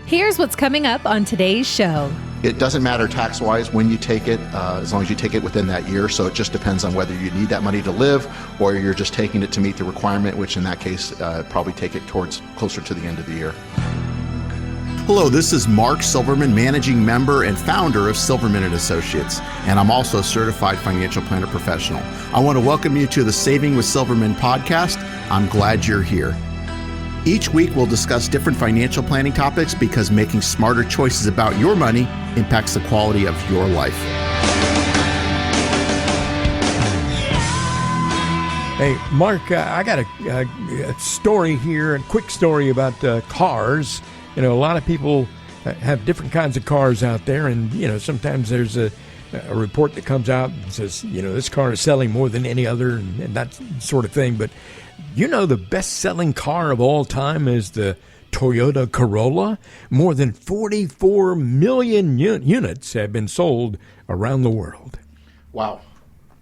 Here's what's coming up on today's show. It doesn't matter tax-wise when you take it, as long as you take it within that year. So it just depends on whether you need that money to live or you're just taking it to meet the requirement, which in that case, probably take it towards closer to the end of the year. Hello, this is Mark Silverman, managing member and founder of Silverman & Associates, and I'm also a certified financial planner professional. I want to welcome you to the Saving with Silverman podcast. I'm glad you're here. Each week, we'll discuss different financial planning topics because making smarter choices about your money impacts the quality of your life. Hey, Mark, I got a story here, a quick story about cars. You know, a lot of people have different kinds of cars out there, and, you know, sometimes there's a report that comes out and says, you know, this car is selling more than any other and that sort of thing. But you know, the best-selling car of all time is the Toyota Corolla. More than 44 million units have been sold around the world. Wow.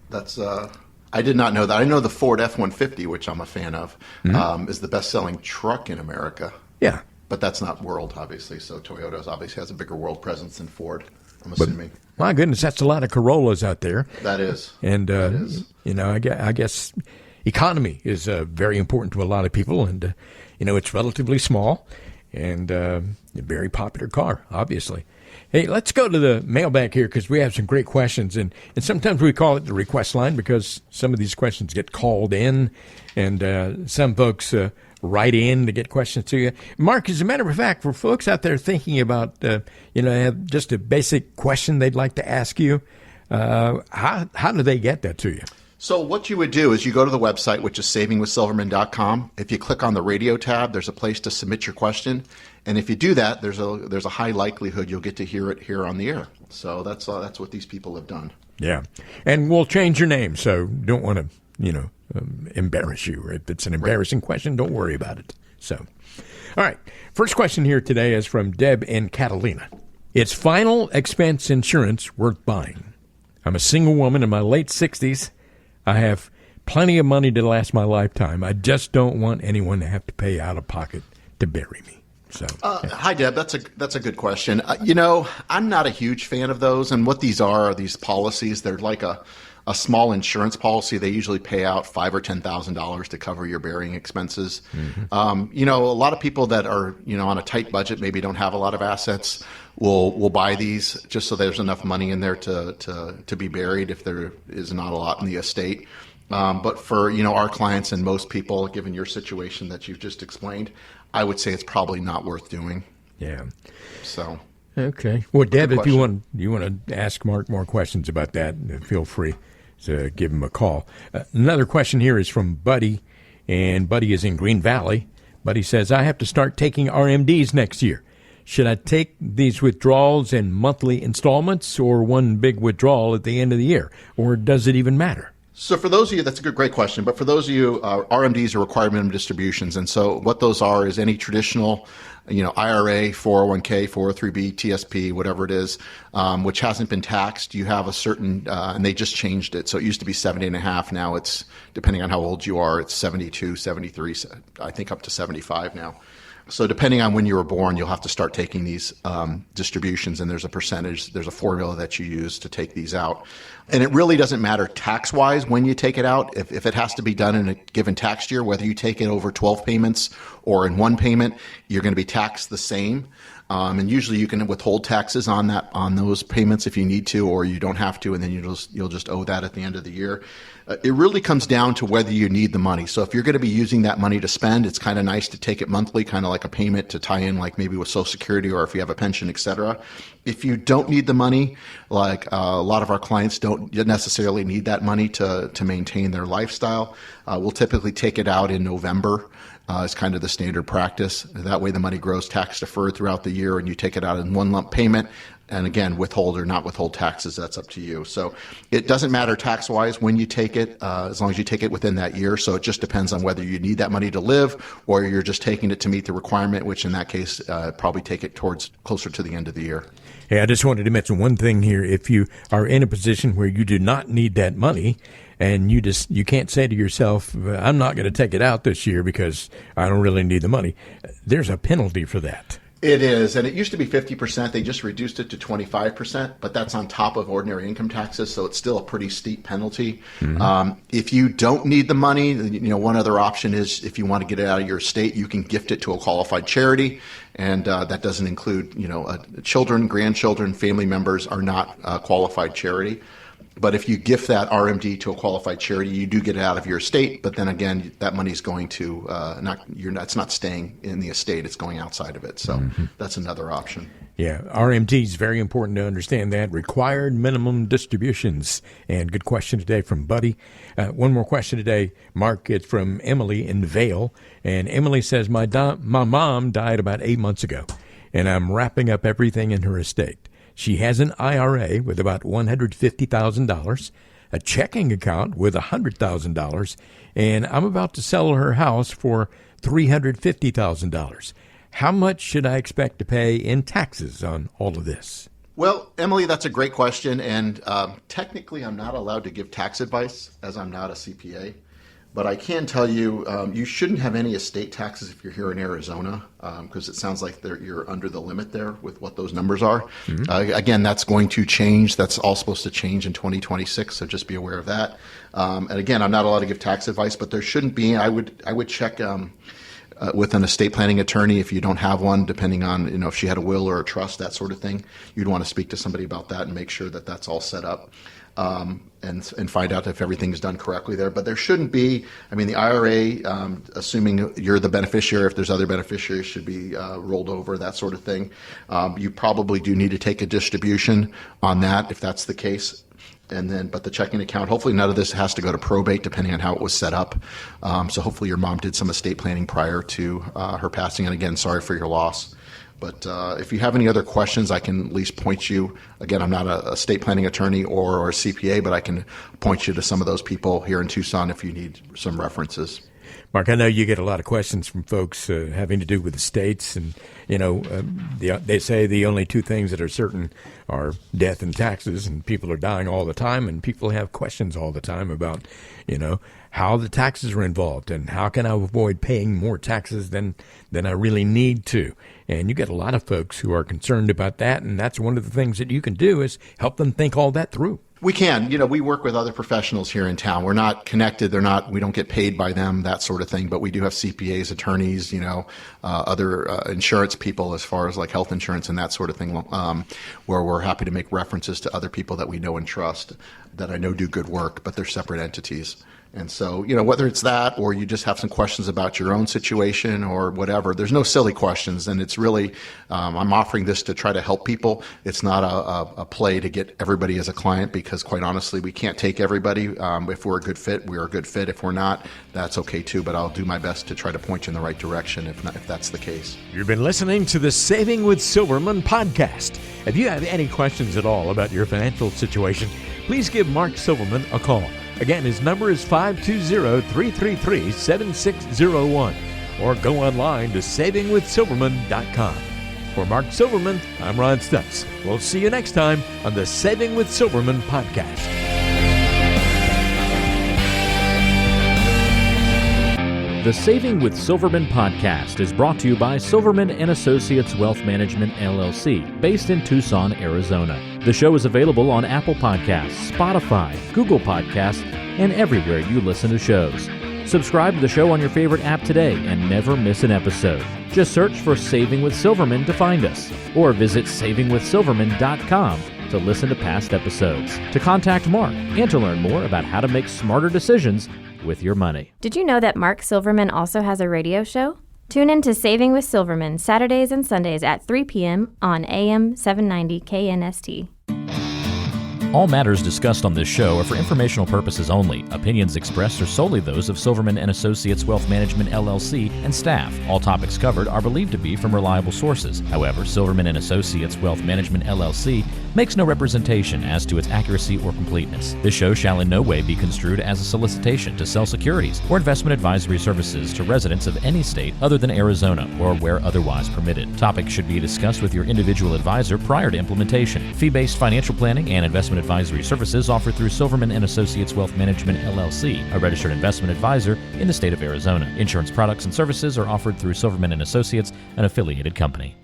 That's I did not know that. I know the Ford F-150, which I'm a fan of, is the best-selling truck in America. Yeah. But that's not world, obviously. So Toyota obviously has a bigger world presence than Ford, I'm assuming. But, my goodness, that's a lot of Corollas out there. That is. And, that is. You know, I guess economy is very important to a lot of people. And, you know, it's relatively small and a very popular car, obviously. Hey, let's go to the mailbag here because we have some great questions. And sometimes we call it the request line because some of these questions get called in and some folks write in to get questions to you. Mark, as a matter of fact, for folks out there thinking about, you know, have just a basic question they'd like to ask you, how do they get that to you? So what you would do is you go to the website, which is savingwithsilverman.com. If you click on the radio tab, there's a place to submit your question. And if you do that, there's a high likelihood you'll get to hear it here on the air. So that's what these people have done. Yeah. And we'll change your name, so don't want to, you know, embarrass you. If it's an embarrassing question, don't worry about it. So, all right. First question here today is from Deb and Catalina. Is final expense insurance worth buying? I'm a single woman in my late 60s. I have plenty of money to last my lifetime. I just don't want anyone to have to pay out of pocket to bury me. So, Hi, Deb. That's a good question. You know, I'm not a huge fan of those. And what these are these policies. They're like a small insurance policy. They usually pay out $5,000 or $10,000 to cover your burying expenses. Mm-hmm. You know, a lot of people that are, you know, on a tight budget, maybe don't have a lot of assets, will buy these just so there's enough money in there to be buried if there is not a lot in the estate. But for, you know, our clients and most people, given your situation that you've just explained, I would say it's probably not worth doing. Yeah. So. Okay. Well, Deb, if you want to ask Mark more questions about that, feel free to give him a call. Another question here is from Buddy, and Buddy is in Green Valley. Buddy says, I have to start taking RMDs next year. Should I take these withdrawals in monthly installments or one big withdrawal at the end of the year? Or does it even matter? So for those of you, that's a great question. But for those of you, RMDs are required minimum distributions. And so what those are is any traditional, you know, IRA, 401k, 403b, TSP, whatever it is, which hasn't been taxed. You have a certain, and they just changed it. So it used to be 70.5. Now it's, depending on how old you are, it's 72, 73, I think up to 75 now. So depending on when you were born, you'll have to start taking these distributions, and there's a percentage, there's a formula that you use to take these out. And it really doesn't matter tax-wise when you take it out. If it has to be done in a given tax year, whether you take it over 12 payments or in one payment, you're going to be taxed the same. And usually you can withhold taxes on those payments if you need to, or you don't have to, and then you'll just owe that at the end of the year. It really comes down to whether you need the money. So if you're going to be using that money to spend, it's kind of nice to take it monthly, kind of like a payment to tie in, like maybe with Social Security or if you have a pension, et cetera. If you don't need the money, like a lot of our clients don't necessarily need that money to maintain their lifestyle, we'll typically take it out in November. Is kind of the standard practice. That way the money grows tax deferred throughout the year and you take it out in one lump payment. And again, withhold or not withhold taxes, that's up to you. So it doesn't matter tax-wise when you take it, as long as you take it within that year. So it just depends on whether you need that money to live or you're just taking it to meet the requirement, which in that case, probably take it towards closer to the end of the year. Hey, I just wanted to mention one thing here. If you are in a position where you do not need that money, and you can't say to yourself, I'm not going to take it out this year because I don't really need the money, there's a penalty for that. It is, and it used to be 50%. They just reduced it to 25%, but that's on top of ordinary income taxes, so it's still a pretty steep penalty. If you don't need the money, one other option is if you want to get it out of your estate, you can gift it to a qualified charity, and that doesn't include, children, grandchildren, family members are not qualified charity. But if you gift that RMD to a qualified charity, you do get it out of your estate. But then again, that money's going to it's not staying in the estate; it's going outside of it. So that's another option. Yeah, RMD is very important to understand that. Required minimum distributions. And good question today from Buddy. One more question today, Mark. It's from Emily in Vail, and Emily says my mom died about 8 months ago, and I'm wrapping up everything in her estate. She has an IRA with about $150,000, a checking account with $100,000, and I'm about to sell her house for $350,000. How much should I expect to pay in taxes on all of this? Well, Emily, that's a great question, and technically I'm not allowed to give tax advice as I'm not a CPA. But I can tell you, you shouldn't have any estate taxes if you're here in Arizona, because it sounds like you're under the limit there with what those numbers are. Again, that's going to change. That's all supposed to change in 2026, so just be aware of that. And again, I'm not allowed to give tax advice, but there shouldn't be. I would check with an estate planning attorney if you don't have one, depending on if she had a will or a trust, that sort of thing. You'd want to speak to somebody about that and make sure that that's all set up. And find out if everything's done correctly there. But there shouldn't be. I mean, the IRA, assuming you're the beneficiary, if there's other beneficiaries, should be rolled over, that sort of thing. You probably do need to take a distribution on that if that's the case. But the checking account, hopefully none of this has to go to probate, depending on how it was set up. So hopefully your mom did some estate planning prior to her passing. And again, sorry for your loss. But if you have any other questions, I can at least point you. Again, I'm not a estate planning attorney or a CPA, but I can point you to some of those people here in Tucson if you need some references. Mark, I know you get a lot of questions from folks having to do with estates, and they say the only two things that are certain are death and taxes, and people are dying all the time, and people have questions all the time about, how the taxes are involved and how can I avoid paying more taxes than I really need to. And you get a lot of folks who are concerned about that, and that's one of the things that you can do is help them think all that through. We can. We work with other professionals here in town. We're not connected. We don't get paid by them, that sort of thing. But we do have CPAs, attorneys, other insurance people as far as like health insurance and that sort of thing, where we're happy to make references to other people that we know and trust that I know do good work, but they're separate entities. And so, whether it's that or you just have some questions about your own situation or whatever, there's no silly questions. And it's really, I'm offering this to try to help people. It's not a play to get everybody as a client because, quite honestly, we can't take everybody. If we're a good fit, we're a good fit. If we're not, that's okay too. But I'll do my best to try to point you in the right direction if that's the case. You've been listening to the Saving with Silverman podcast. If you have any questions at all about your financial situation, please give Mark Silverman a call. Again, his number is 520-333-7601, or go online to savingwithsilverman.com. For Mark Silverman, I'm Ron Stutz. We'll see you next time on the Saving with Silverman podcast. The Saving with Silverman podcast is brought to you by Silverman & Associates Wealth Management, LLC, based in Tucson, Arizona. The show is available on Apple Podcasts, Spotify, Google Podcasts, and everywhere you listen to shows. Subscribe to the show on your favorite app today and never miss an episode. Just search for Saving with Silverman to find us, or visit savingwithsilverman.com to listen to past episodes, to contact Mark, and to learn more about how to make smarter decisions with your money. Did you know that Mark Silverman also has a radio show? Tune in to Saving with Silverman Saturdays and Sundays at 3 p.m. on AM 790 KNST. All matters discussed on this show are for informational purposes only. Opinions expressed are solely those of Silverman & Associates Wealth Management, LLC, and staff. All topics covered are believed to be from reliable sources. However, Silverman & Associates Wealth Management, LLC makes no representation as to its accuracy or completeness. This show shall in no way be construed as a solicitation to sell securities or investment advisory services to residents of any state other than Arizona or where otherwise permitted. Topics should be discussed with your individual advisor prior to implementation. Fee-based financial planning and investment advisory services offered through Silverman & Associates Wealth Management, LLC, a registered investment advisor in the state of Arizona. Insurance products and services are offered through Silverman & Associates, an affiliated company.